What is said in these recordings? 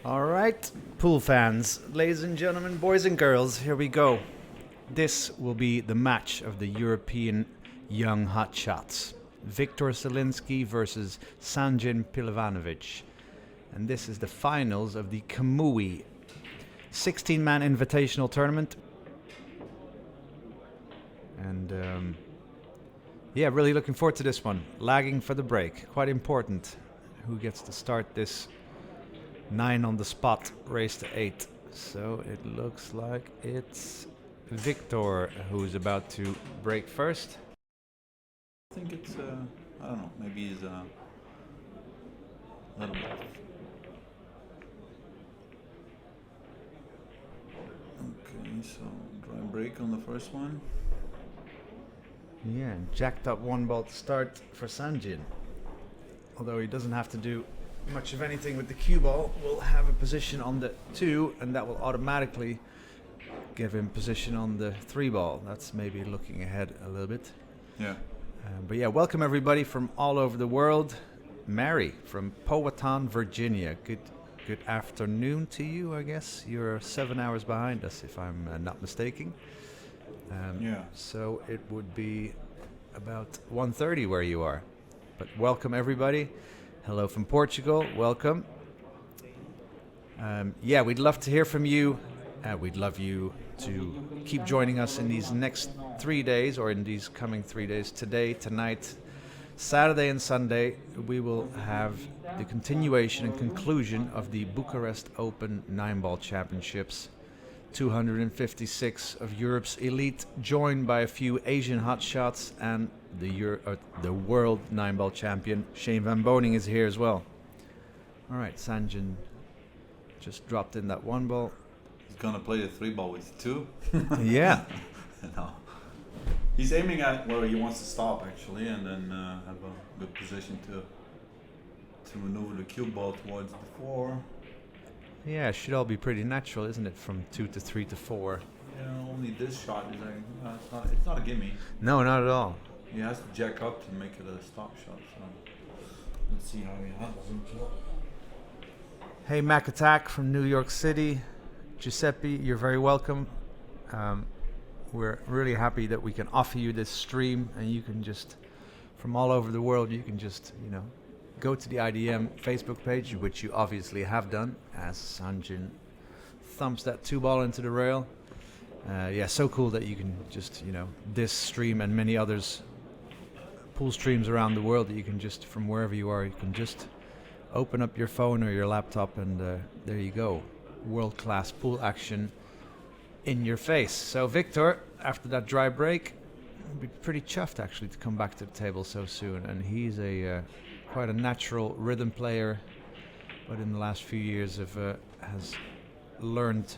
All right, pool fans, ladies and gentlemen, boys and girls, here we go. This will be the match of the European young hotshots. Wiktor Zielinski versus Sanjin Pehlivanovic. And this is the finals of the Kamui 16-man invitational tournament. And yeah, really looking forward to this one. Lagging for the break, quite important. Who gets to start this 9 on the spot race to 8? So it looks like it's Wiktor who's about to break first. I think it's, I don't know, maybe he's a little bit. Okay, so dry break on the first one. Yeah, jacked up 1 ball to start for Sanjin. Although he doesn't have to do much of anything with the cue ball, we'll have a position on the 2, and that will automatically give him position on the 3 ball. That's maybe looking ahead a little bit. Yeah. But yeah, welcome everybody from all over the world. Mary from Powhatan, Virginia. Good afternoon to you, I guess. You're 7 hours behind us, if I'm not mistaken. Yeah. So it would be about 1:30 where you are. But welcome everybody. Hello from Portugal. Welcome. Yeah, we'd love to hear from you. We'd love you to keep joining us in these next 3 days, or in these coming 3 days. Today, tonight, Saturday and Sunday, we will have the continuation and conclusion of the Bucharest Open 9-ball championships. 256 of Europe's elite, joined by a few Asian hotshots, and the world 9-ball champion Shane Van Boning is here as well. All right, Sanjin just dropped in that 1 ball. He's gonna play the 3 ball with 2. Yeah. No. He's aiming at where he wants to stop actually, and then have a good position to maneuver the cue ball towards the 4. Yeah, it should all be pretty natural, isn't it? From 2 to 3 to 4. Yeah, only this shot is like, it's not a gimme. No, not at all. He has to jack up to make it a stop shot. So let's see how he handles himself. Hey, Mac Attack from New York City. Giuseppe, you're very welcome. We're really happy that we can offer you this stream, and you can just, from all over the world, you can just, go to the IDM Facebook page, which you obviously have done, as Sanjin thumps that 2 ball into the rail. Yeah, so cool that you can just, this stream and many others, pool streams around the world, that you can just, from wherever you are, you can just open up your phone or your laptop, and there you go. World-class pool action in your face. So Wiktor, after that dry break, would be pretty chuffed actually to come back to the table so soon. And he's quite a natural rhythm player, but in the last few years has learned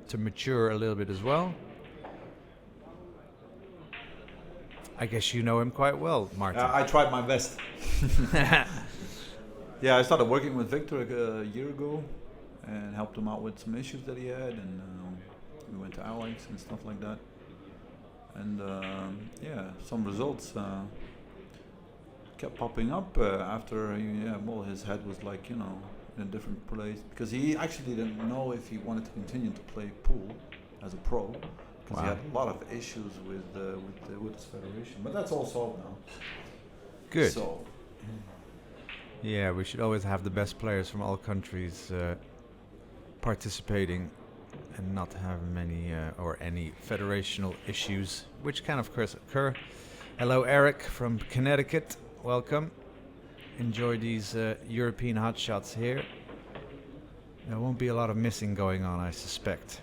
to mature a little bit as well. I guess you know him quite well, Martin. I tried my best. Yeah, I started working with Wiktor a year ago and helped him out with some issues that he had, and we went to Alex and stuff like that. And yeah, some results kept popping up after his head was like, in a different place, because he actually didn't know if he wanted to continue to play pool as a pro, because he had a lot of issues with his federation, but that's all solved now. Good. So yeah, we should always have the best players from all countries participating, and not have many or any federational issues, which can of course occur. Hello Eric from Connecticut, welcome. Enjoy these European hotshots here. There won't be a lot of missing going on, I suspect.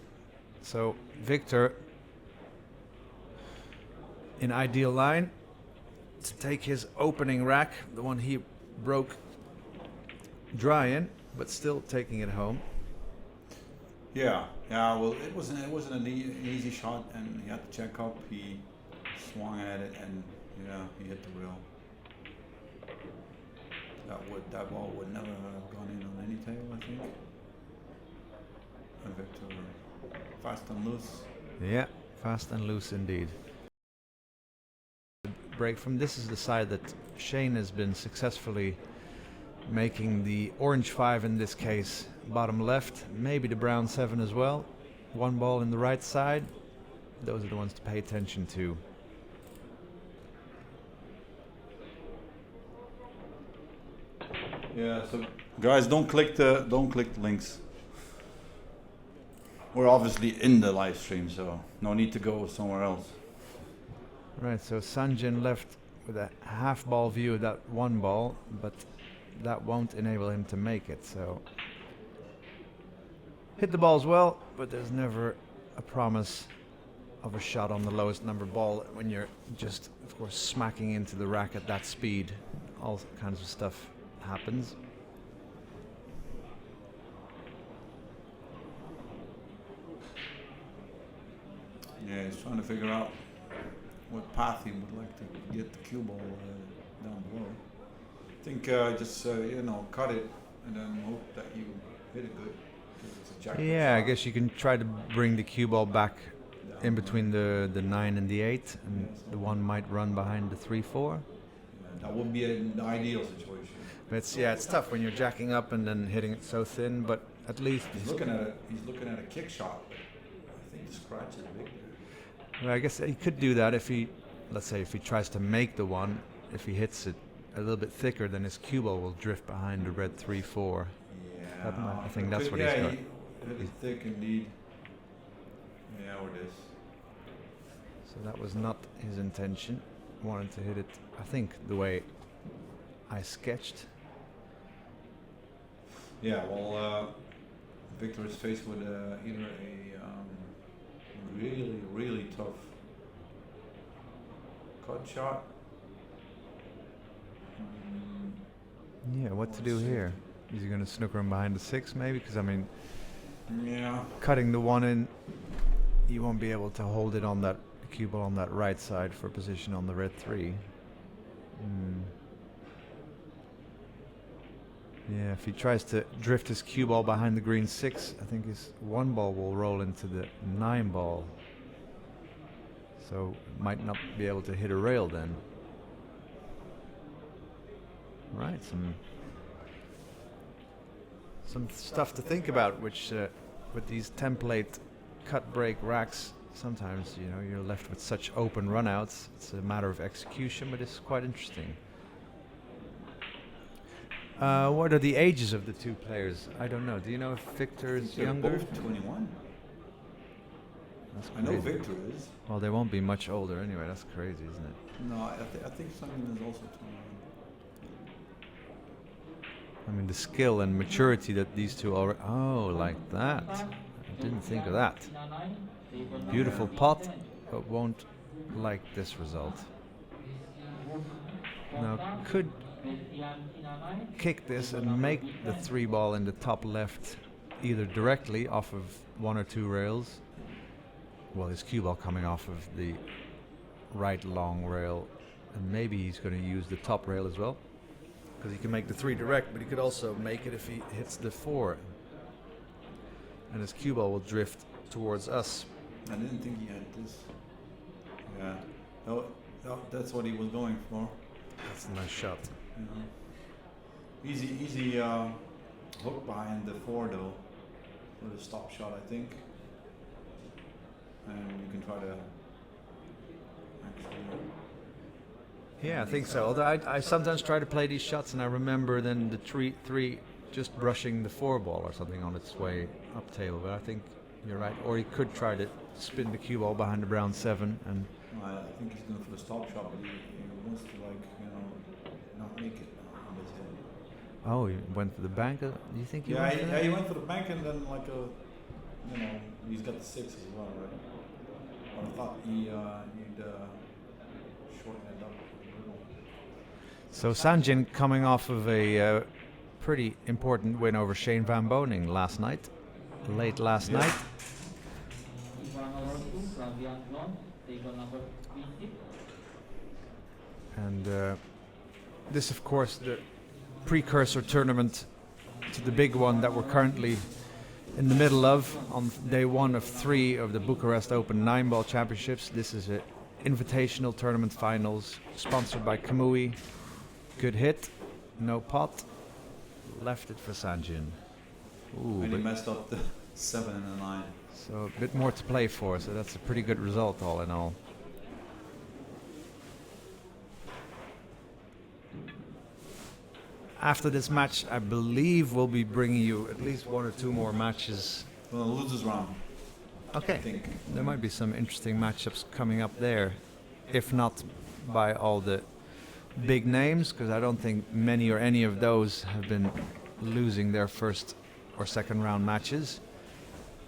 So Wiktor, in ideal line, to take his opening rack, the one he broke dry in, but still taking it home. yeah, well, it wasn't an easy shot, and he had to check up. He swung at it, and he hit the rail. That ball would never have gone in on any table, I think. And Wiktor, fast and loose. Yeah, fast and loose indeed. Break from this is the side that Shane has been successfully making the orange 5 in this case bottom left, maybe the brown 7 as well. One ball in the right side. Those are the ones to pay attention to. Yeah, so guys, don't click the links. We're obviously in the live stream, so no need to go somewhere else. Right, so Sanjin left with a half ball view of that one ball, but that won't enable him to make it, so hit the balls well, but there's never a promise of a shot on the lowest number ball when you're just, of course, smacking into the rack at that speed. All kinds of stuff happens. Yeah, he's trying to figure out what path he would like to get the cue ball down below. I think just cut it and then hope that you hit it good. It's a jackpot Yeah, I shot. guess you can try to bring the cue ball back in between the 9 and the 8, and the 1 might run behind the 3-4. Yeah, that would be an ideal situation. But it's tough when you're jacking up and then hitting it so thin, but at least He's looking at a kick shot. I think the scratch is big there. well, I guess he could do that if he, let's say, if he tries to make the 1, if he hits it a little bit thicker, then his cue ball will drift behind the red 3-4. Yeah, I think that's what he's got. Hit it thick indeed. Yeah, it is. So that was not his intention. Wanted to hit it, I think, the way I sketched. Yeah, well, Wiktor is faced with either a really tough cut shot. Yeah, what to do here? Is he going to snooker him behind the 6 maybe? Because, I mean, yeah, cutting the 1 in, you won't be able to hold it on that cue ball on that right side for position on the red 3. Yeah, if he tries to drift his cue ball behind the green 6, I think his 1 ball will roll into the 9 ball. So might not be able to hit a rail then. Right, some stuff to think about, which with these template cut break racks, sometimes you're left with such open runouts. It's a matter of execution, but it's quite interesting. What are the ages of the two players? I don't know. Do you know if Wiktor is they're younger? both 21. That's I know crazy. Wiktor is. Well, they won't be much older anyway. That's crazy, isn't it? No, I think Sanjin is also 21. I mean, the skill and maturity that these two are. Oh, like that. I didn't think of that. Beautiful pot, but won't like this result. Now, could kick this and make the 3 ball in the top left either directly off of 1 or 2 rails. Well, his cue ball coming off of the right long rail, and maybe he's going to use the top rail as well, because he can make the 3 direct, but he could also make it if he hits the 4, and his cue ball will drift towards us. I didn't think he had this. Yeah, no, that's what he was going for. That's a nice shot. You know. Easy hook behind the 4 though, with a stop shot, I think. And you can try to actually. Yeah, I think so. Although I sometimes try to play these shots, and I remember then the 3 just brushing the 4 ball or something on its way up table. But I think you're right. Or he could try to spin the cue ball behind the brown 7 and. I think he's going for the stop shot, but he wants to not make it on this head. Oh, he went for the bank. Do you think he went for that? He went for the bank and then he's got the 6 as well, right? But I thought he'd shorten it up a little. So Sanjin coming off of a pretty important win over Shane Van Boning last night, late last night. And this, of course, the precursor tournament to the big one that we're currently in the middle of on day 1 of 3 of the Bucharest Open 9-ball championships. This is an invitational tournament finals sponsored by Kamui. Good hit, no pot. left it for Sanjin. Ooh, And he but messed up the 7 and the 9. so a bit more to play for, so that's a pretty good result all in all. After this match, I believe we'll be bringing you at least 1 or 2 more matches. Well, losers round. I Okay, think. there might be some interesting matchups coming up there, if not by all the big names, because I don't think many or any of those have been losing their first or second round matches.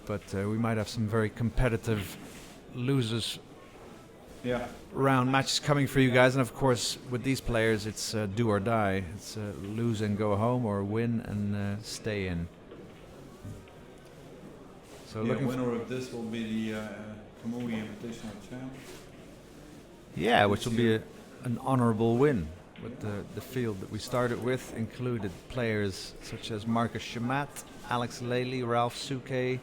But we might have some very competitive losers Yeah. round matches coming for you guys, and of course with these players it's do or die. It's lose and go home, or win and stay in. So The looking winner of this will be the Kamui INvitational champ. yeah, which will be an honorable win. With the field that we started with included players such as Marcus Shamat, Alex Lely, Ralph Suke,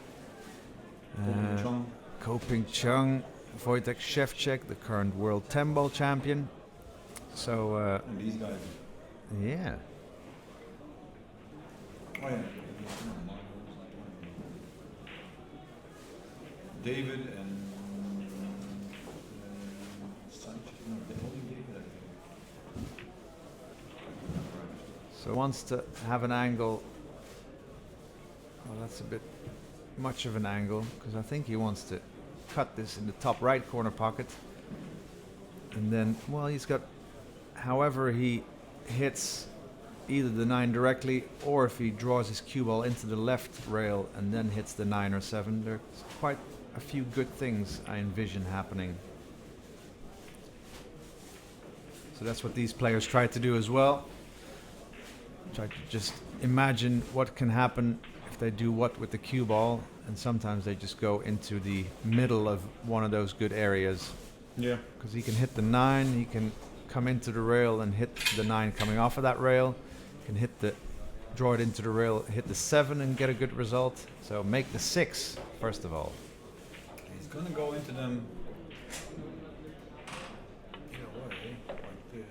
Ko Ping Chung, Wojtek Szewczak, the current world 10 ball champion. So And these guys. yeah. Oh yeah. David and Sanjin. No, only David, I think. So wants to have an angle. Well, that's a bit much of an angle, because I think he wants to cut this in the top right corner pocket. And then, well, he's got, however he hits either the 9 directly, or if he draws his cue ball into the left rail and then hits the 9 or 7, there's quite a few good things I envision happening. So that's what these players try to do as well. Try to just imagine what can happen if they do what with the cue ball, and sometimes they just go into the middle of one of those good areas. Yeah. Because he can hit the 9, he can come into the rail and hit the 9 coming off of that rail. Can hit the, draw it into the rail, hit the 7 and get a good result. So make the 6 first of all. He's gonna go into them in a way like this.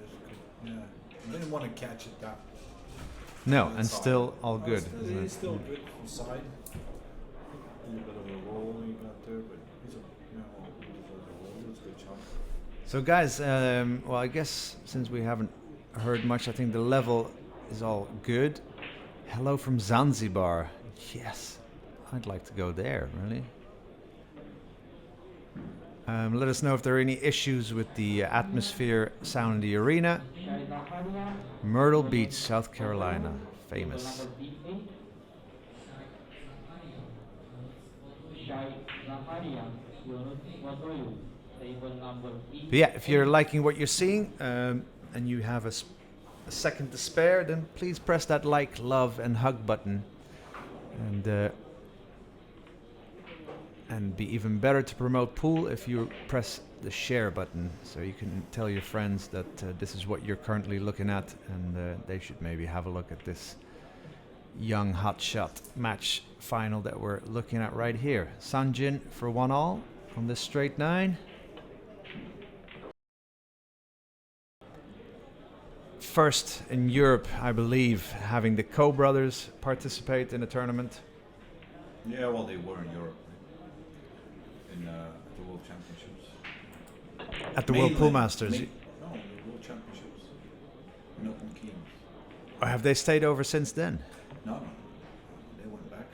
Yeah. I didn't want to catch it that. No, That and side. still all good. It's isn't it? still good from side. A little bit of a roll you got there, but he's a it's a good shot. So guys, well, I guess since we haven't heard much, I think the level is all good. Hello from Zanzibar. Yes, I'd like to go there, really. Let us know if there are any issues with the atmosphere, sound in the arena. Myrtle Beach, South Carolina, famous. But yeah, if you're liking what you're seeing and you have a second to spare, then please press that like, love, and hug button. And be even better to promote pool if you press the share button, so you can tell your friends that this is what you're currently looking at, and they should maybe have a look at this young hotshot match final that we're looking at right here. Sanjin for 1-all on this straight 9. First in Europe, I believe, having the Ko brothers participate in the tournament. Yeah, well, they were in Europe. In the World Championships. At the World Pool Masters. No, the World Championships. Milton Keynes. Or have they stayed over since then? No, they went back.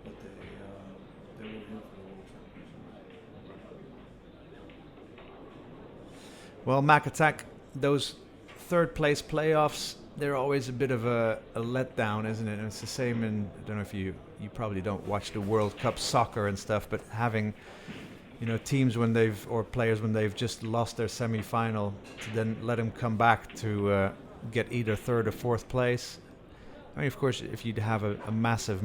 But they were here for the World Championships. Well, Mac Attack, those third place playoffs, they're always a bit of a letdown, isn't it? And it's the same in, I don't know if you probably don't watch the World Cup soccer and stuff, but having, you know, teams when they've, or players when they've just lost their semi-final, to then let them come back to get either third or fourth place. I mean, of course, if you'd have a massive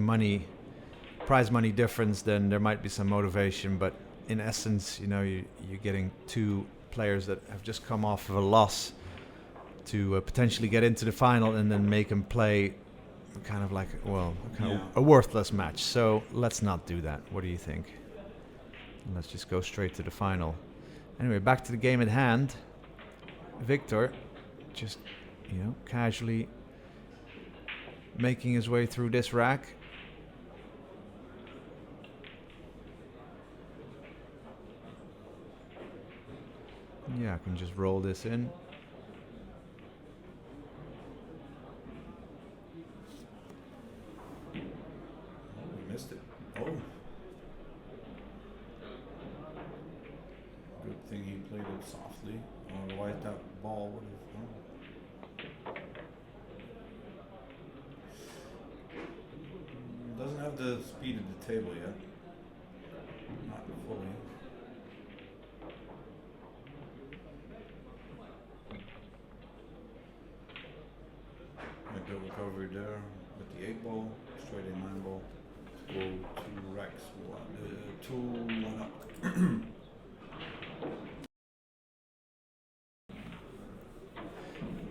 prize money difference, then there might be some motivation, but in essence, you know, you're getting 2 players that have just come off of a loss to potentially get into the final and then make them play kind of like, well, kind of a worthless match. So let's not do that. What do you think? Let's just go straight to the final. Anyway, back to the game at hand. Wiktor just, you know, casually making his way through this rack. Yeah, I can just roll this in. We missed it. Oh. Good thing he played it softly. Otherwise that ball would have... Doesn't have the speed of the table yet. Not fully. Good recovery there with the 8 ball, straight in 9 ball. Go 2 racks, 2 1 up.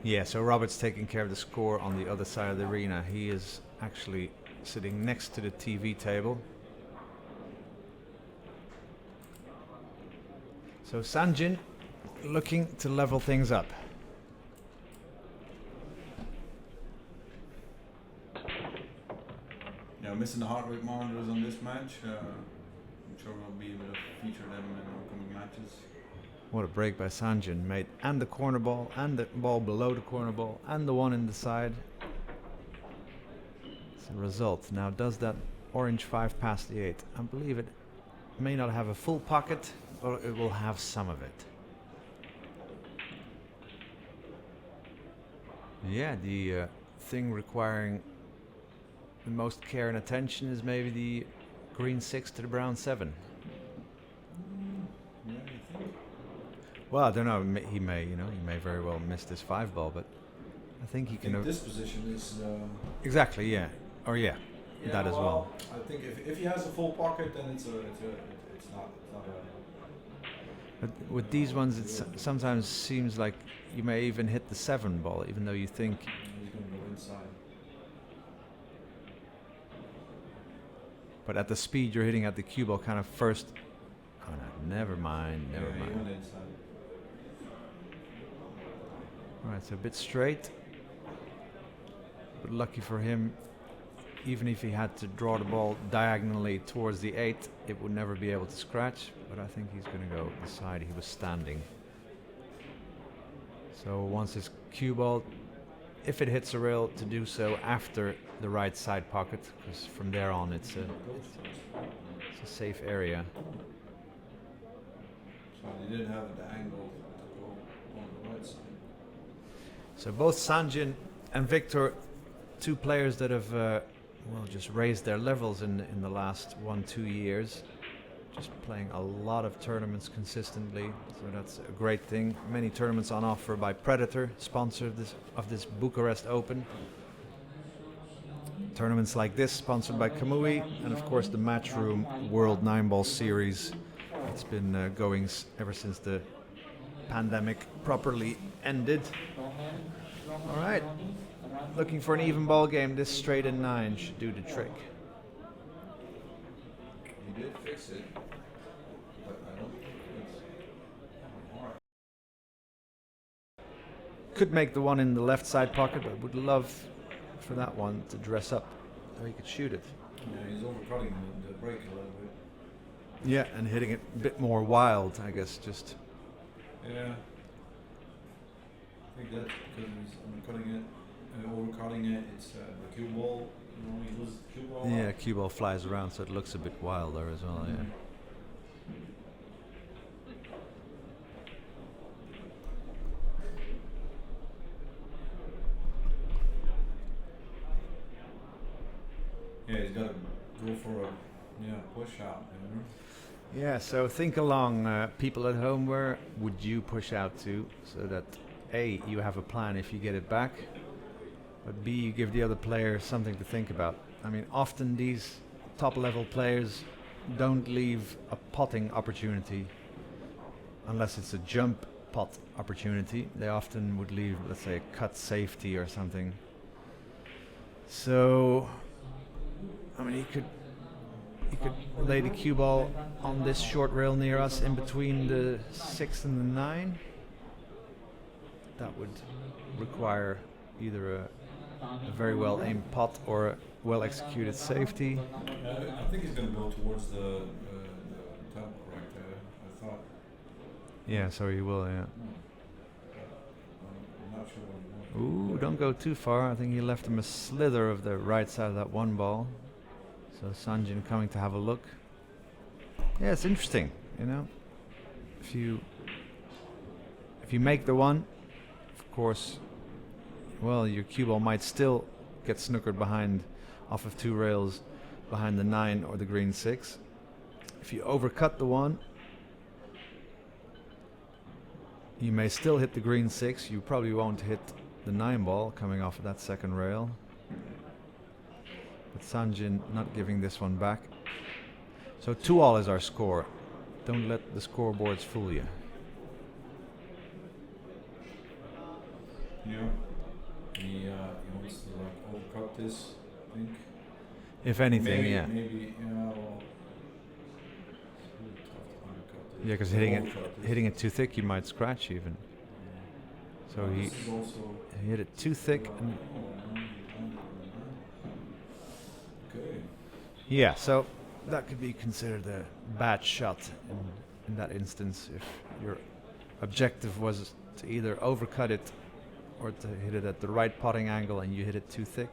Yeah, so Robert's taking care of the score on the other side of the arena. He is actually sitting next to the TV table. So Sanjin looking to level things up. Yeah, missing the heart rate monitors on this match. I'm sure we'll be able to feature them in upcoming matches. What a break by Sanjin. Made and the corner ball, and the ball below the corner ball, and the one in the side. It's a result. Now, does that orange 5 pass the 8? I believe it may not have a full pocket, but it will have some of it. Yeah, the thing requiring the most care and attention is maybe the green 6 to the brown 7. Yeah, you think? Well, I don't know. He may very well miss this 5 ball, but I think he can. This position is Exactly. Yeah. Or yeah, that as well. I think if he has a full pocket, then it's not a. But with these ones, it sometimes seems like you may even hit the 7 ball, even though you think. He's going to go inside. But at the speed you're hitting at the cue ball, kind of first. Oh no, never mind. Never mind. He went inside. All right, so a bit straight. But lucky for him, even if he had to draw the ball diagonally towards the 8, it would never be able to scratch. But I think he's going to go the side he was standing. So once his cue ball, if it hits a rail, to do so after the right side pocket, because from there on it's a safe area. So he did have the angle to go on the right side. So both Sanjin and Wiktor, 2 players that have just raised their levels in the last 1-2 years. Just playing a lot of tournaments consistently, so that's a great thing. Many tournaments on offer by Predator, sponsor of this Bucharest Open. Tournaments like this sponsored by Kamui, and of course the Matchroom World 9-Ball Series. It's been going ever since the pandemic properly ended. All right, looking for an even ball game. This straight in 9 should do the trick. He did fix it, but I don't think it's hard. Could make the one in the left side pocket, but would love for that one to dress up so he could shoot it. Yeah, he's overcutting the break a little bit. Yeah, and hitting it a bit more wild, I guess, just. Yeah. I think that's because he's undercutting it, overcutting it. It's the cue ball. You know, he loses the cue ball. Yeah, cue ball flies around, so it looks a bit wilder as well, yeah. Yeah, he's got to go for a push out. You know? Yeah, so think along, people at home, where would you push out to, so that A, you have a plan if you get it back, but B, you give the other player something to think about. I mean, often these top level players don't leave a potting opportunity unless it's a jump pot opportunity. They often would leave, let's say, a cut safety or something. So, I mean, he could lay the cue ball on this short rail near us in between the 6 and the 9. That would require either a a very well aimed pot or a well executed safety. I think he's going to go towards the temple right there. I thought. Yeah, so he will, yeah. I'm not sure what he wants. Ooh, don't go too far. I think he left him a slither of the right side of that one ball. So Sanjin coming to have a look. Yeah, it's interesting, you know. If you make the one, of course, well, your cue ball might still get snookered behind, off of 2 rails, behind the 9 or the green 6. If you overcut the one, you may still hit the green 6. You probably won't hit the 9 ball coming off of that second rail. But Sanjin not giving this one back. So 2-all is our score. Don't let the scoreboards fool you. Yeah. He wants to like overcut this, I think. If anything, maybe, yeah. Maybe, well, it's really tough to undercut this. Yeah, because hitting it too thick, you might scratch even. So he hit it too thick. And okay. yeah, so that could be considered a bad shot in that instance if your objective was to either overcut it or to hit it at the right potting angle and you hit it too thick.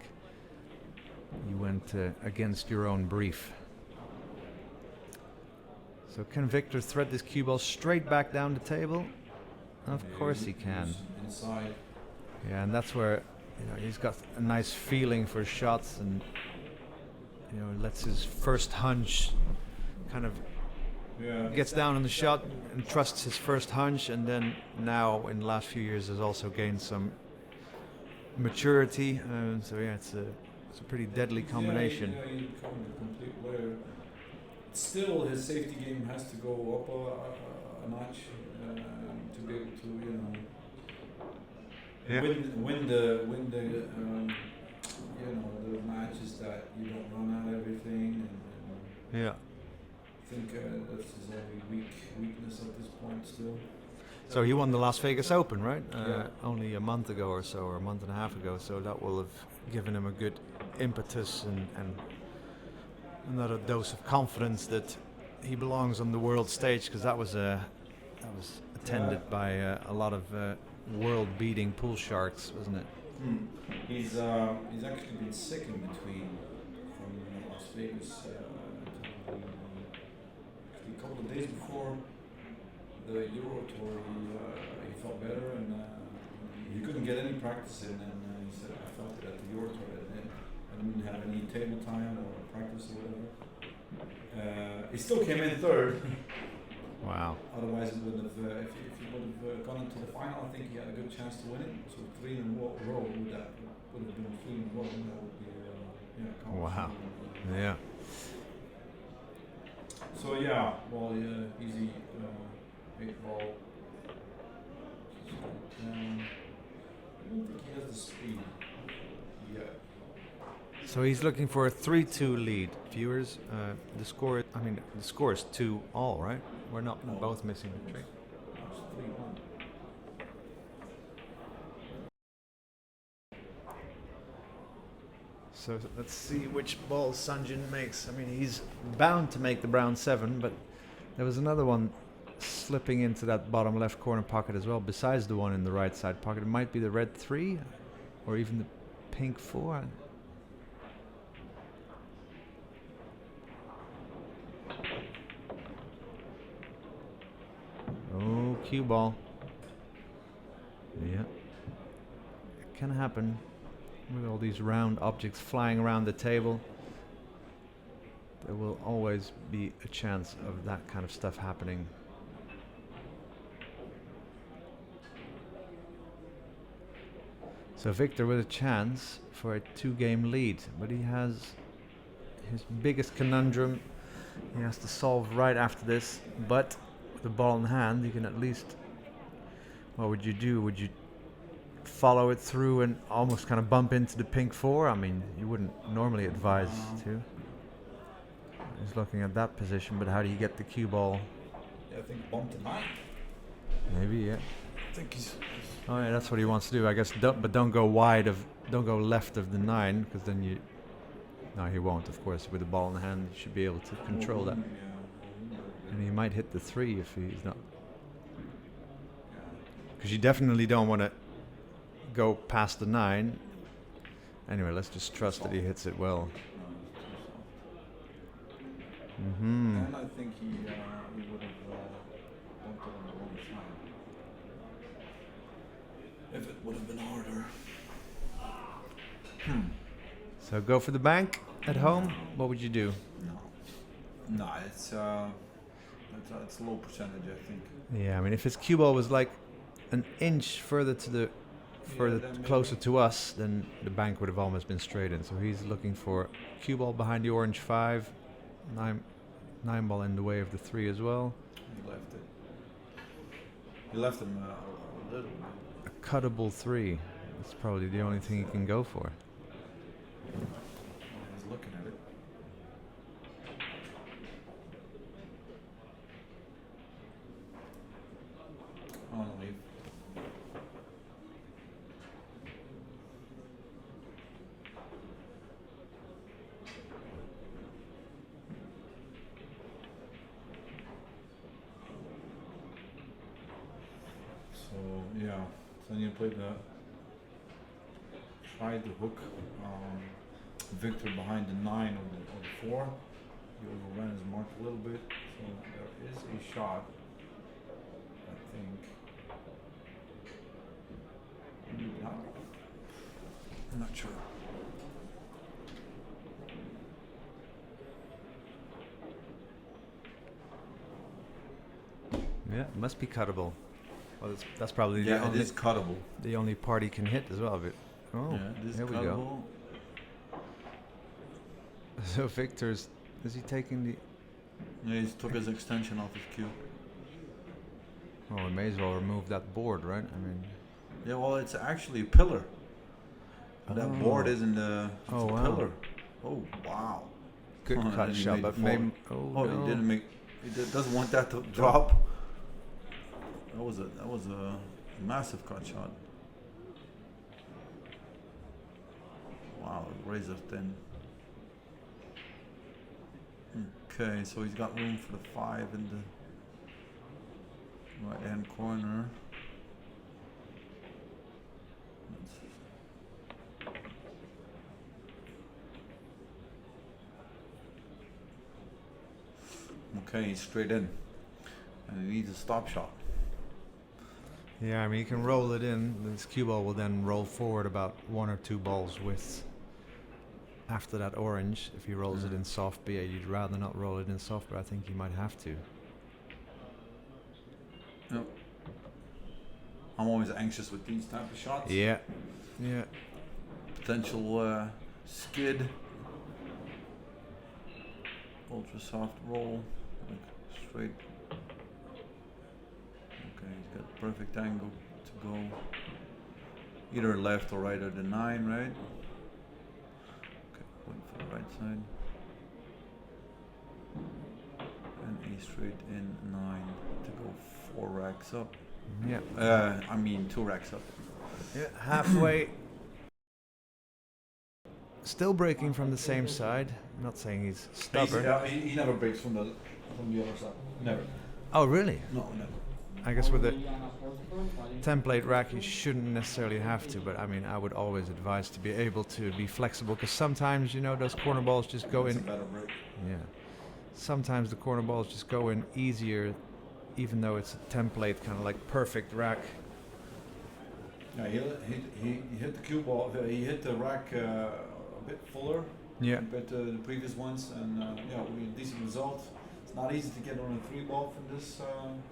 You went against your own brief. So can Wiktor thread this cue ball straight back down the table? Of course he can. Inside. Yeah, and that's where he's got a nice feeling for shots and lets his first hunch kind of gets down on the shot and trusts his first hunch, and then now in the last few years has also gained some maturity. So yeah, it's a pretty deadly combination. Yeah, he become a complete player. Still, his safety game has to go up a notch to be able to win the the matches that you don't run out everything. And yeah. I think that's his only weakness at this point still. So he won the Las Vegas Open, right? Yeah. Only a month ago or so, or a month and a half ago. So that will have given him a good impetus and another dose of confidence that he belongs on the world stage, because that was attended by a lot of world-beating pool sharks, wasn't it? He's actually been sick in between from Las Vegas. A couple of days before the Euro Tour, he felt better and he couldn't get any practice in. And he said, "I felt it at the Euro Tour. I didn't have any table time or practice or whatever." He still came in third. Wow. Otherwise, it would have. If he would have gone into the final, I think he had a good chance to win it. So 3 in a row would have been 3 in a row. And that would be wow. Yeah. So yeah, well, easy 8 ball. I don't think he has the speed yet. So he's looking for a 3-2 lead. Viewers, the score is 2-all, right? We're not both missing the trick. It's 3-1. So let's see which ball Sanjin makes. I mean, he's bound to make the brown 7, but there was another one slipping into that bottom left corner pocket as well, besides the one in the right side pocket. It might be the red 3 or even the pink 4. Oh, cue ball. Yeah. It can happen with all these round objects flying around the table. There will always be a chance of that kind of stuff happening. So Wiktor with a chance for a 2-game lead, but he has his biggest conundrum he has to solve right after this. But with the ball in hand, you can at least, what would you do? Would you follow it through and almost kind of bump into the pink 4? I mean, you wouldn't normally advise to. He's looking at that position, but how do you get the cue ball? Yeah, I think bump to 9. Maybe, yeah. I think he's Oh yeah, that's what he wants to do, I guess. But don't go wide of don't go left of the 9, because then you. No, he won't. Of course, with the ball in the hand, you should be able to control that. And he might hit the 3 if he's not. Because you definitely don't want to go past the 9. Anyway, let's just trust that he hits it well. Mm-hmm. And I think he would have bumped it on the wrong side. If it would have been harder. So go for the bank at home. What would you do? No, it's low percentage, I think. Yeah, I mean, if his cue ball was like an inch further to the closer to us, then the bank would have almost been straight in. So he's looking for cue ball behind the orange 5, 9 ball in the way of the 3 as well. He left it. He left him a little bit. A cuttable 3. That's probably the only thing he can go for. He's looking at it. Oh, no, leave. So yeah, Sanjin played tried to hook Wiktor behind the 9 or the 4. He overran his mark a little bit, so there is a shot, I think. No, I'm not sure. Yeah, it must be cuttable. Well, that's probably Yeah, it is cuttable. the only part he can hit as well. But Yeah, it is there we go. cuttable. So Victor's, is he taking the? Yeah, he took his extension off his cue. Oh, we may as well remove that board, right? I mean. Yeah, well, it's actually a pillar. That Oh. board isn't a Oh, wow. pillar. Oh, wow. Good And cut he shot, made but the maybe. forward. Oh, Oh, no. he didn't make. Doesn't want that to drop. That was a massive cut shot. Wow, razor thin. Okay, so he's got room for the 5 in the right hand corner. Okay, he's straight in. And he needs a stop shot. Yeah, I mean, you can roll it in. This cue ball will then roll forward about 1 or 2 balls width after that orange. If he rolls it in soft B, you'd rather not roll it in soft, but I think you might have to. Yep. I'm always anxious with these type of shots. Yeah, yeah. Potential skid. Ultra soft roll. Like straight. Okay, he's got perfect angle to go either left or right of the 9, right? Okay, wait for the right side. And a straight in 9 to go 4 racks up. Yeah. I mean 2 racks up. Yeah, halfway. Still breaking from the same side. I'm not saying he's stubborn. He never breaks from the other side. Never. Oh, really? No, never. I guess with a template rack, you shouldn't necessarily have to, but I mean, I would always advise to be able to be flexible, because sometimes, you know, those corner balls just go It's in. a better break. Yeah. Sometimes the corner balls just go in easier, even though it's a template, kind of like perfect rack. Yeah, he hit the cue ball. He hit the rack a bit fuller Yeah. compared to the previous ones, and yeah, we had a decent result. It's not easy to get on a 3 ball from this.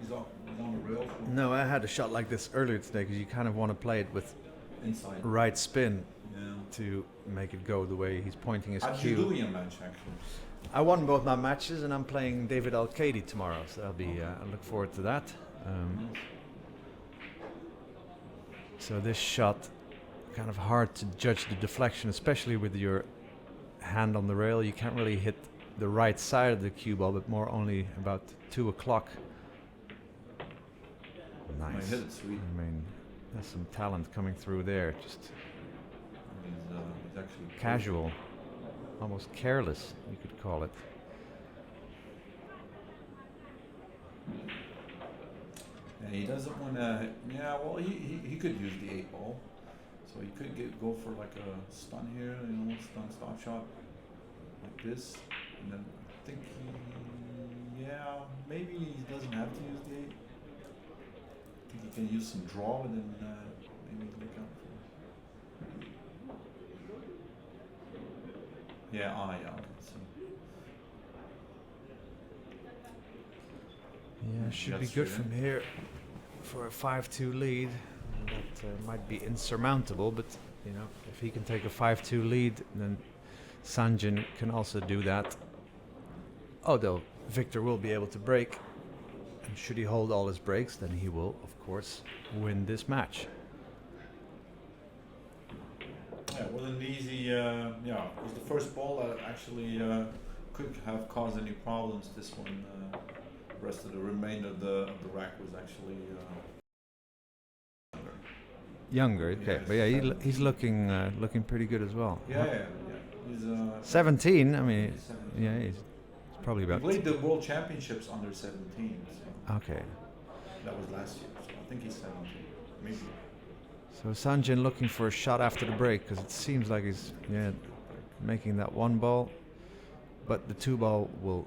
He's on the rail. No, I had a shot like this earlier today, because you kind of want to play it with Inside. right spin Yeah. to make it go the way he's pointing his How did cue. you do in your match actually? I won both my matches, and I'm playing David Al-Kaidi tomorrow, so I'll be. I look forward to that. So this shot, kind of hard to judge the deflection, especially with your hand on the rail. You can't really hit the right side of the cue ball, but more only about 2 o'clock. I Nice. hit it sweet. I mean, there's some talent coming through there. Just He's actually casual, almost careless, you could call it. And he doesn't want to. Yeah, well, he could use the 8 ball, so he could go for like a stun here, stun stop shot like this, and then I think maybe he doesn't have to use the 8. I think he can use some draw and then maybe look out for. Yeah, okay, so. Yeah, should be good from here for a 5-2 lead. That might be insurmountable, but if he can take a 5-2 lead, then Sanjin can also do that. Although Wiktor will be able to break, and should he hold all his breaks, then he will, of course, win this match. Yeah, it wasn't easy. It was the first ball that actually could have caused any problems. This one. The rest of the remainder of the rack was actually younger. Okay, yes, but yeah, he's looking pretty good as well. Yeah. He's 17. I mean, 17. yeah, he's probably He about. played the World Championships under 17. So Okay. that was last year. So I think he's 17, maybe. So Sanjin looking for a shot after the break, because it seems like he's making that 1 ball, but the 2 ball will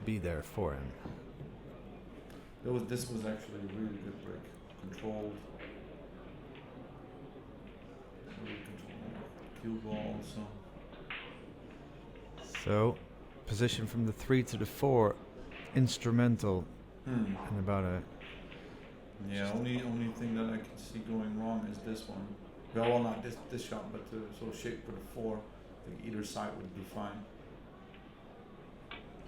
be there for him. This was actually a really good break. Controlled. Really controlled. Cue ball also. So position from the 3 to the 4, instrumental in about a. Yeah, only thing that I can see going wrong is this one. Well, not this shot, but the sort of shape for the 4. I think either side would be fine.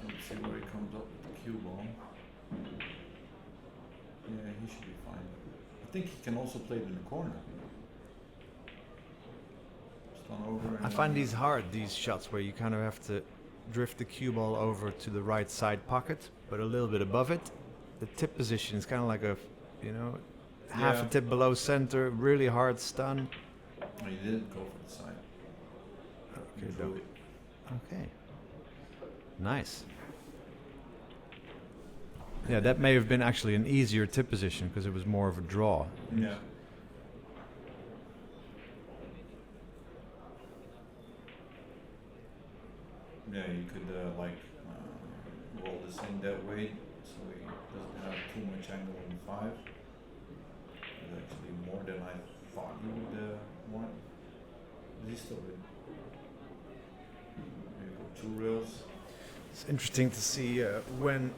Let's see where he comes up with the cue ball. Yeah, he should be fine. I think he can also play it in the corner. Stun over. I find these hard, these shots where you kind of have to drift the cue ball over to the right side pocket, but a little bit above it. The tip position is kind of like a, half a tip below center, really hard stun. Oh, he didn't go for the side. Okay, He drew it. Okay. Nice. Yeah, that may have been actually an easier tip position because it was more of a draw. Yeah. Yeah, you could roll this in that way so he doesn't have too much angle in 5. It's actually more than I thought he would want. But he's still good. There you go, 2 rails. It's interesting to see when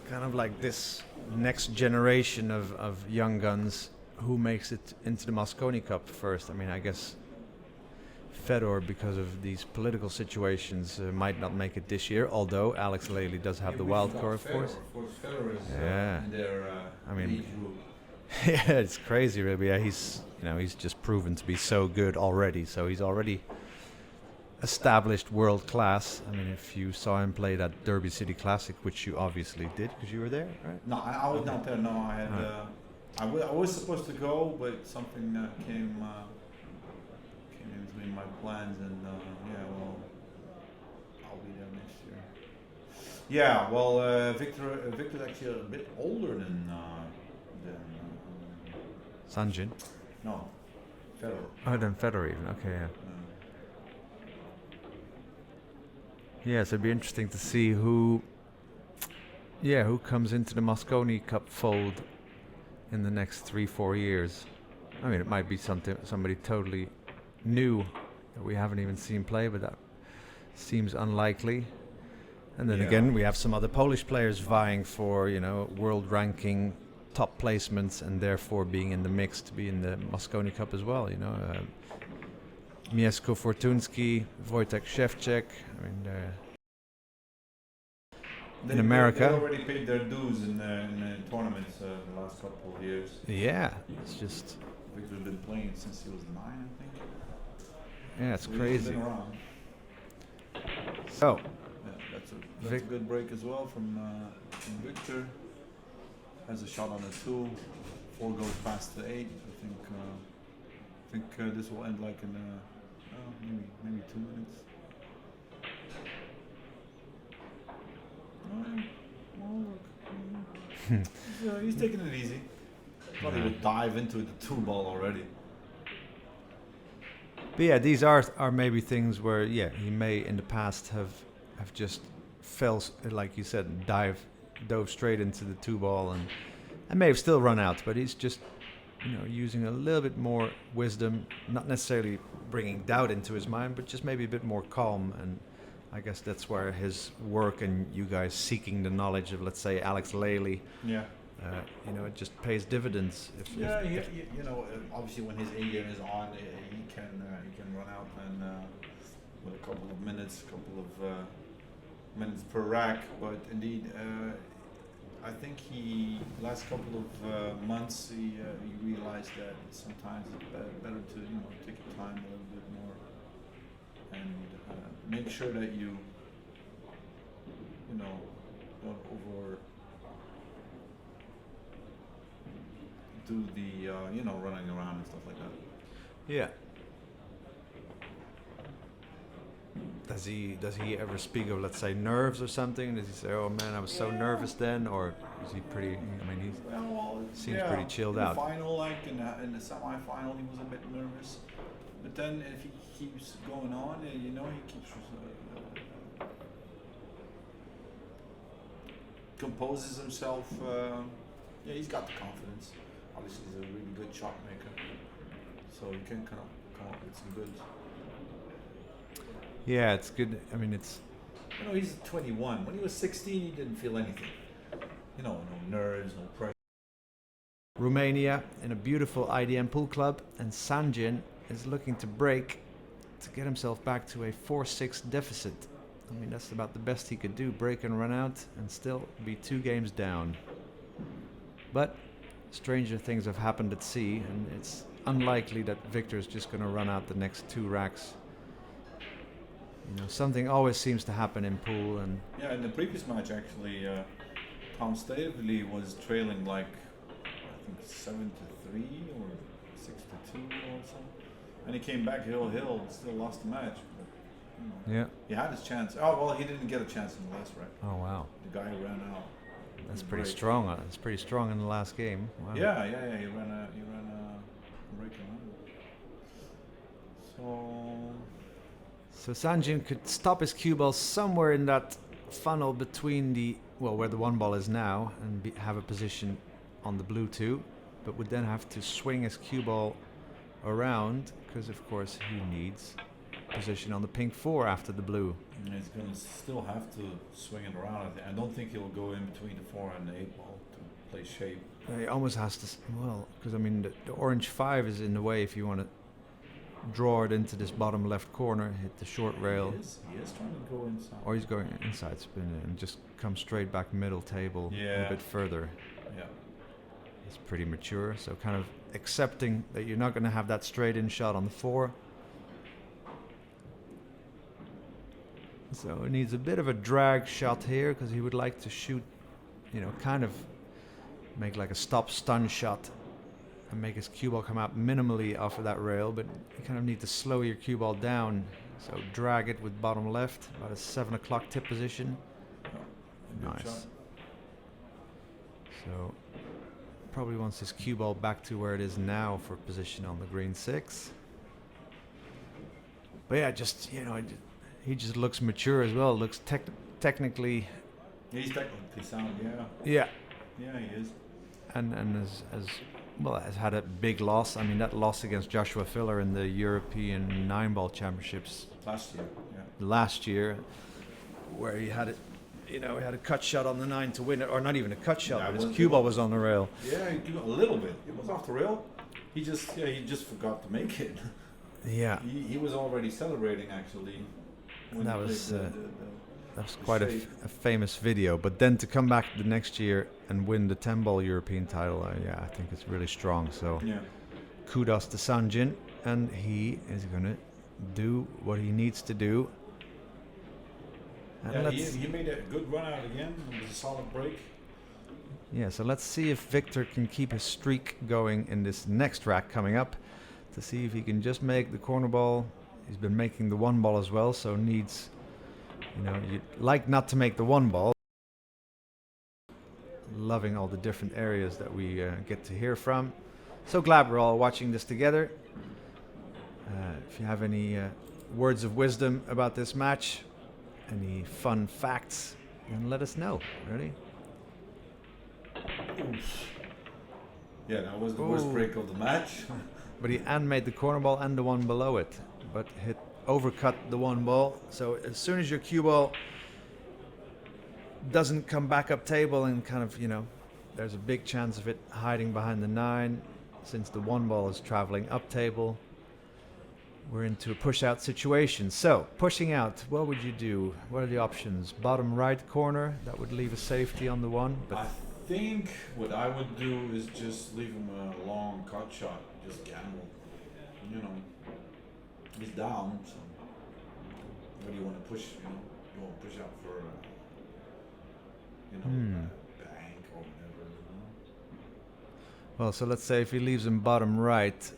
kind of like this next generation of young guns, who makes it into the Mosconi Cup first. I mean, I guess Fedor, because of these political situations, might not make it this year, although Alex Lely does have the wild card, of course. Of course, Fedor is in their age group. Yeah, it's crazy, really. Yeah, he's just proven to be so good already. So he's already established world class. I mean, if you saw him play that Derby City Classic, which you obviously did because you were there, right? No, I was not there. No, I had. I was supposed to go, but something came in between my plans, and I'll be there next year. Yeah, well, Wiktor's actually a bit older than Sanjin. No, Fedor. Oh, then Fedor even. Okay, yeah. Yeah, so it'd be interesting to see who comes into the Mosconi Cup fold in the next 3-4 years. I mean, it might be somebody totally new that we haven't even seen play, but that seems unlikely. And then again, we have some other Polish players vying for, world ranking top placements and therefore being in the mix to be in the Mosconi Cup as well. Mieszko Fortunski, Wojtek Szewczak. I mean, in America, they already paid their dues in tournaments the last couple of years. Yeah, it's just. Wiktor's been playing since he was 9, I think. Yeah, it's So crazy. He's been around. So, that's a good break as well from Wiktor. Has a shot on the 2. 4 goes past the 8. I think think this will end like in maybe 2 minutes. Oh, look. He's taking it easy. Probably would dive into the 2-ball already. But yeah, these are maybe things where he may in the past have just like you said, dove straight into the 2-ball and may have still run out, but he's just using a little bit more wisdom, not necessarily bringing doubt into his mind, but just maybe a bit more calm. And I guess that's where his work and you guys seeking the knowledge of, let's say, Alex Lely, it just pays dividends. Obviously when his A game is on, he can run out and with a couple of minutes per rack. But indeed, I think last couple of months he realized that sometimes it's better to take your time a little bit more and make sure that you don't do the running around and stuff like that. Yeah. Does he ever speak of, let's say, nerves or something? Does he say, "Oh man, I was so nervous then," or is he pretty? I mean, he seems pretty chilled out. In the final, in the semi-final, he was a bit nervous, but then if he keeps going on, he keeps composes himself. He's got the confidence. Obviously, he's a really good shot maker, so he can come up with some good. Yeah, it's good. I mean, it's. He's 21. When he was 16, he didn't feel anything. No nerves, no pressure. Romania in a beautiful IDM pool club, and Sanjin is looking to break to get himself back to a 4-6 deficit. I mean, that's about the best he could do, break and run out and still be 2 games down. But stranger things have happened at sea, and it's unlikely that Victor's just going to run out the next 2 racks. Something always seems to happen in pool. And in the previous match, actually, Tom Stavely was trailing like, I think 7-3 or 6-2 or something. And he came back hill and still lost the match. But, he had his chance. Oh, well, he didn't get a chance in the last rack. Oh, wow. The guy ran out. That's pretty strong. That's pretty strong in the last game. Wow. Yeah. He ran a break around. So Sanjin could stop his cue ball somewhere in that funnel between where the 1-ball is now, and have a position on the blue 2, but would then have to swing his cue ball around, because of course he needs position on the pink 4 after the blue. And he's going to still have to swing it around. I don't think he'll go in between the 4 and the 8-ball to play shape. He almost has to, because I mean the orange 5 is in the way if you want to draw it into this bottom left corner, hit the short rail. He is trying to go inside. Or he's going inside spin it and just come straight back middle table a bit further. Yeah. He's pretty mature, so kind of accepting that you're not going to have that straight in shot on the 4. So it needs a bit of a drag shot here, because he would like to shoot, kind of make like a stop stun shot and make his cue ball come out minimally off of that rail, but you kind of need to slow your cue ball down. So drag it with bottom left, about a 7 o'clock tip position. Nice. Shot. So probably wants his cue ball back to where it is now for position on the green 6. But yeah, he just looks mature as well. Looks technically. He's technically sound. Yeah. Yeah, he is. And has had a big loss. I mean, that loss against Joshua Filler in the European 9-ball championships last year, where he had it. He had a cut shot on the 9 to win it, or not even a cut shot, but his cue ball was on the rail. Yeah, a little bit. It was off the rail. He just forgot to make it. Yeah. He was already celebrating actually. That was quite a famous video. But then to come back the next year and win the 10-ball European title, I think it's really strong. So kudos to Sanjin, and he is going to do what he needs to do. And he made a good run out again. It was a solid break. Yeah, so let's see if Victor can keep his streak going in this next rack coming up. to see if he can just make the corner ball. He's been making the one ball as well, so needs, you'd like not to make the one ball. Loving all the different areas that we get to hear from. So glad we're all watching this together. If you have any words of wisdom about this match, any fun facts, then let us know. Ready? Yeah, that was the worst break of the match. But he made the corner ball and the one below it, but overcut the one ball. So as soon as your cue ball doesn't come back up table and kind of, there's a big chance of it hiding behind the 9, since the one ball is traveling up table. We're into a push out situation. So pushing out, what would you do? What are the options? Bottom right corner, that would leave a safety on the one. But I think what I would do is just leave him a long cut shot, just gamble. He's down, so what do you want to push? You want to push out for bank or whatever. Well, so let's say if he leaves him bottom right,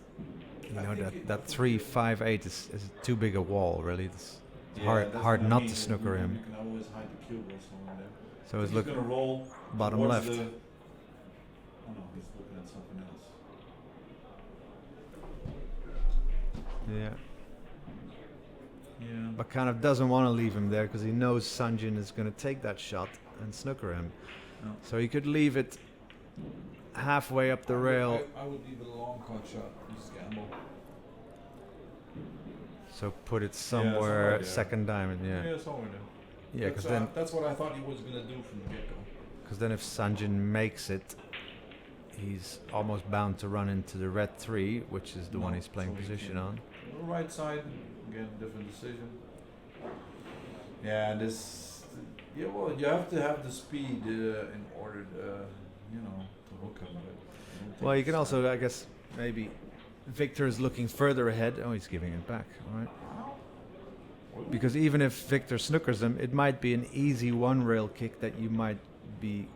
that 3-5-8 is too big a wall, really. It's hard not to snooker him. You can always hide the cue ball somewhere there. So he's going to roll bottom towards left. oh no, he's looking at something else. Yeah. Yeah. But kind of doesn't want to leave him there because he knows Sanjin is going to take that shot and snooker him. No. So he could leave it halfway up the rail. I would leave it a long cut shot. Just gamble. So put it somewhere, there. second diamond, Yeah, somewhere there. Yeah, because then that's what I thought he was going to do from the get-go. Because then if Sanjin makes it, he's almost bound to run into the red 3, which is the one he's playing position on. The right side, again, different decision. Yeah, well, you have to have the speed in order, to hook him. Well, you can also, I guess, maybe Wiktor is looking further ahead. Oh, he's giving it back, all right. Because even if Wiktor snookers him, it might be an easy one rail kick that you might be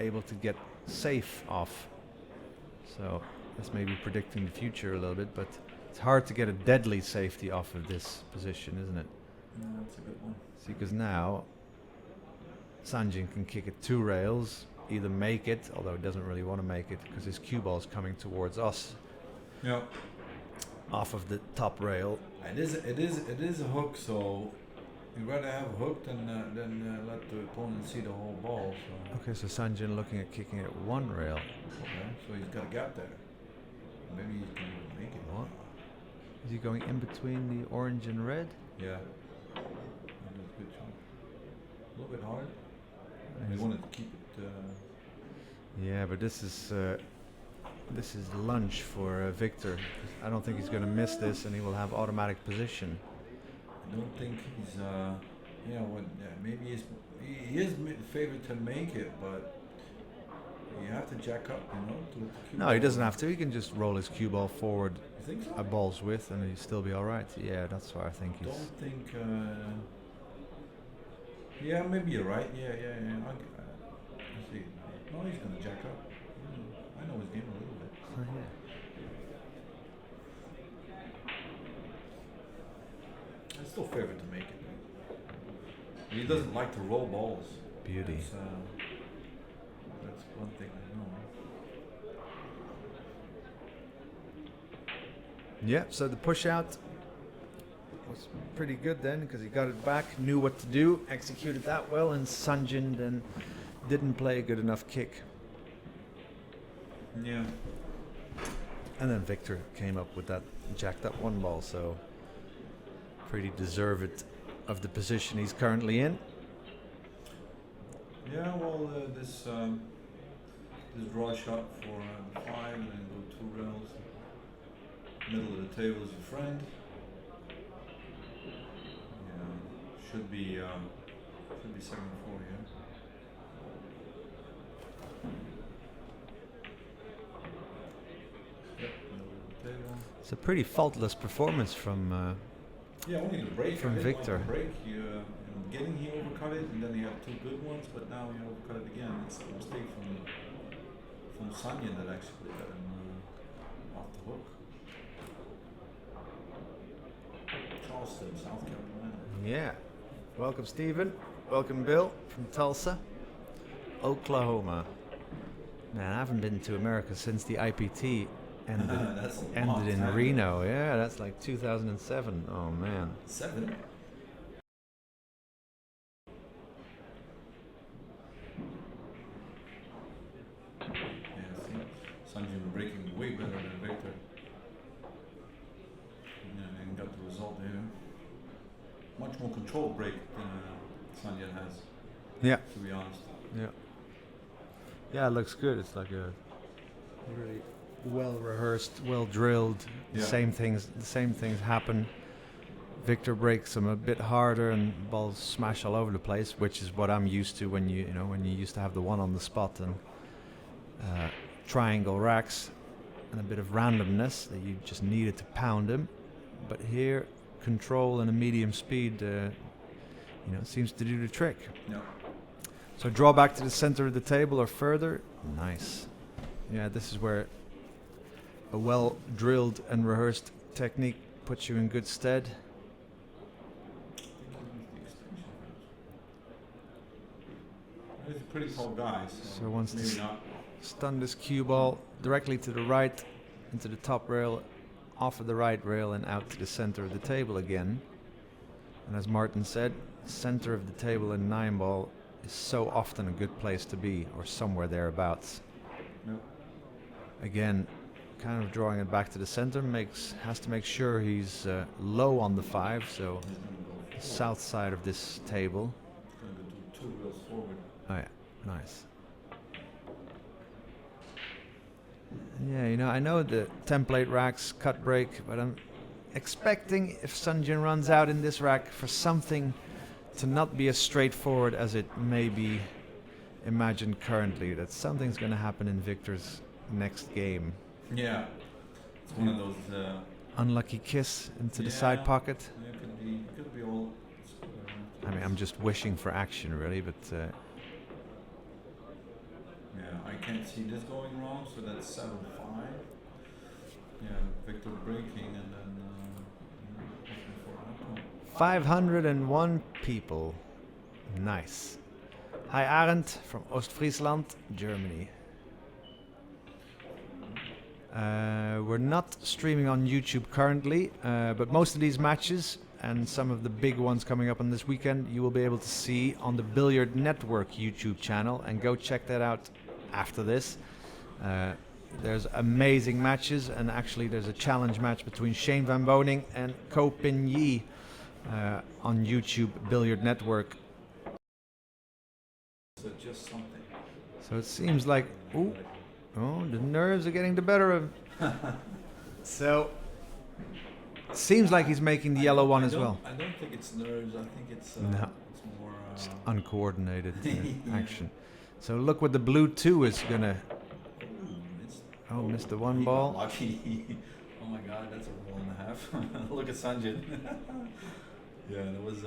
able to get safe off. So that's maybe predicting the future a little bit, but it's hard to get a deadly safety off of this position, isn't it? Yeah, that's a good one. See, because now Sanjin can kick it 2 rails, either make it, although he doesn't really want to make it because his cue ball is coming towards us. Yeah. Off of the top rail. It is a hook, so you'd rather have a hook than let the opponent see the whole ball. So. Okay, so Sanjin looking at kicking it 1 rail. Okay, so he's got a gap there. Maybe he can make it. What? Is he going in between the orange and red? Yeah. That was a good shot. A little bit hard. He wanted to keep it. Yeah, but this is lunch for Wiktor. I don't think he's going to miss this, and he will have automatic position. I don't think he's. Maybe he is favored to make it, but you have to jack up, to the cue No, he doesn't have to. He can just roll his cue ball forward You think so? a ball's width, and he'll still be all right. Yeah, that's why I think he's. Don't think. Yeah, maybe you're right. Yeah. I see. No, he's gonna jack up. I know his game a little bit. Oh, yeah. I'm still favored to make it. He doesn't like to roll balls. Beauty. That's one thing I know. Yeah, so the push out was pretty good then because he got it back, knew what to do, executed that well, and Sanjin then didn't play a good enough kick. Yeah. And then Wiktor came up with that jacked up 1 ball, so pretty deserved of the position he's currently in. Yeah, well, this draw shot for 5 and then go 2 rails. Middle of the table is your friend. Yeah, should be 7-4 here. Yep, middle of the table. It's a pretty faultless performance from Yeah, only the break. From I didn't Wiktor. like the break. In the beginning he overcut it, and then he had 2 good ones, but now he overcut it again. It's a mistake from Sanjin that actually got him off the hook. Charleston, South Carolina. Yeah. Welcome, Stephen. Welcome, Bill from Tulsa, Oklahoma. Man, I haven't been to America since the IPT ended in Reno. Yeah, that's like 2007. Oh man. 7. Sanjin breaking way better than Wiktor. Yeah, and got the result here. Much more controlled break than Sanjin has. Yeah. To be honest. Yeah. Yeah, it looks good. It's like a really well rehearsed, well drilled. Yeah. The same things happen. Wiktor breaks them a bit harder and balls smash all over the place, which is what I'm used to when you used to have the one on the spot and triangle racks and a bit of randomness that you just needed to pound him. But here, control and a medium speed, seems to do the trick. Yeah. So draw back to the center of the table or further. Nice. Yeah, this is where a well drilled and rehearsed technique puts you in good stead. He's a pretty tall guy, So once maybe this not. stun this cue ball directly to the right, into the top rail, off of the right rail and out to the center of the table again. And as Martin said, center of the table in 9-ball is so often a good place to be, or somewhere thereabouts. Yep. Again, kind of drawing it back to the center, has to make sure he's low on the 5, so He's gonna go the forward. south side of this table. He's gonna do 2 rails forward. Oh yeah, nice. Yeah, I know the template racks cut break, but I'm expecting if Sanjin runs out in this rack for something to not be as straightforward as it may be imagined currently, that something's going to happen in Wiktor's next game. Yeah. It's one of those. Unlucky kiss into the side pocket. Yeah, it could be all. I mean, I'm just wishing for action, really, but Yeah, I can't see this going wrong, so that's 7-5. Yeah, Wiktor breaking and then looking for outcome. 501 people. Nice. Hi, Arend from Ostfriesland, Germany. We're not streaming on YouTube currently, but most of these matches and some of the big ones coming up on this weekend you will be able to see on the Billiard Network YouTube channel, and go check that out after this. There's amazing matches, and actually there's a challenge match between Shane Van Boning and Ko Pin Yi on YouTube Billiard Network. So just something. So it seems like, the nerves are getting the better of him. So seems like he's making the yellow one as well. I don't think it's nerves. I think it's No. it's more Just uncoordinated Yeah. action. So look what the blue 2 is gonna. Missed. Missed the one He ball. got lucky. Oh my God, that's a 1.5. Look at Sanjin. Yeah, it was.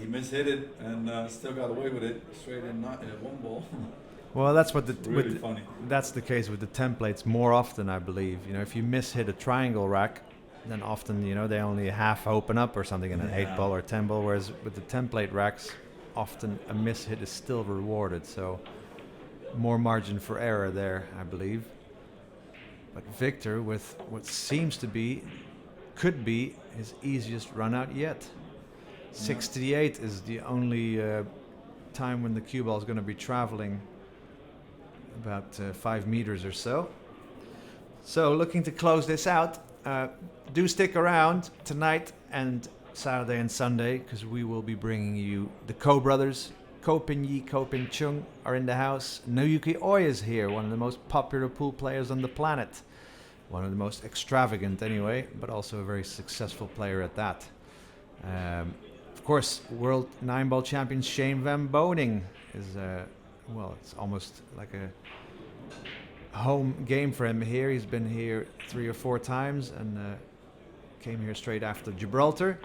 He mishit it and still got away with it. Straight in, not 1 ball. Well, that's what Really funny. that's the case with the templates more often, I believe. If you mishit a triangle rack, then often they only half open up or something in an 8-ball or 10-ball. Whereas with the template racks, often a mishit is still rewarded. So more margin for error there, I believe. But Wiktor, with what could be his easiest run out yet. 6 to the 8 is the only time when the cue ball is going to be traveling about 5 meters or so. So looking to close this out, do stick around tonight and Saturday and Sunday, because we will be bringing you the Ko brothers. Ko Pin Yi, Ko Pin Chung are in the house. Noyuki Oi is here, one of the most popular pool players on the planet. One of the most extravagant anyway, but also a very successful player at that. Of course, world 9-ball champion Shane Van Boning is, it's almost like a home game for him here. He's been here 3 or 4 times and came here straight after Gibraltar.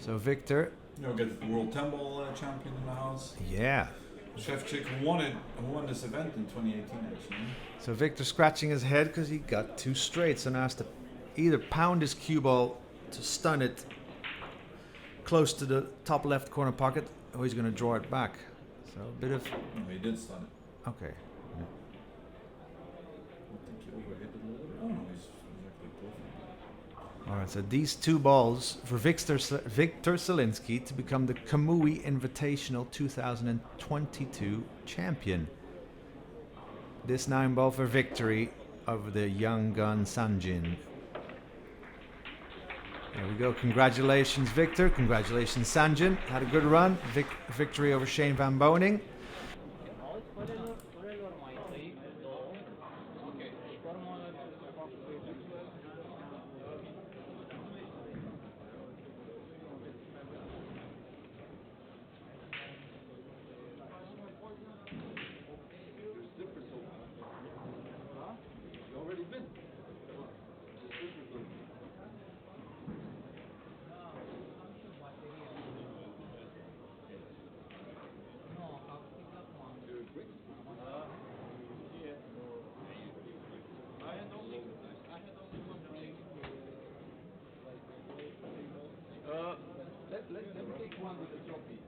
So Wiktor. Get the world 10-ball champion in the house. Yeah. Shevchik who won this event in 2018 actually. So Wiktor scratching his head because he got 2 straights and has to either pound his cue ball to stun it close to the top left corner pocket. Oh, he's going to draw it back. So a bit of... No, he did stun it. Okay. I think he overhit it a little bit. Oh no, he's actually perfect. All right, so these 2 balls for Wiktor Zielinski to become the Kamui Invitational 2022 champion. This 9 ball for victory over the young gun Sanjin. There we go. Congratulations, Wiktor. Congratulations, Sanjin. Had a good run. Victory over Shane Van Boning. Let me take one with the trophy.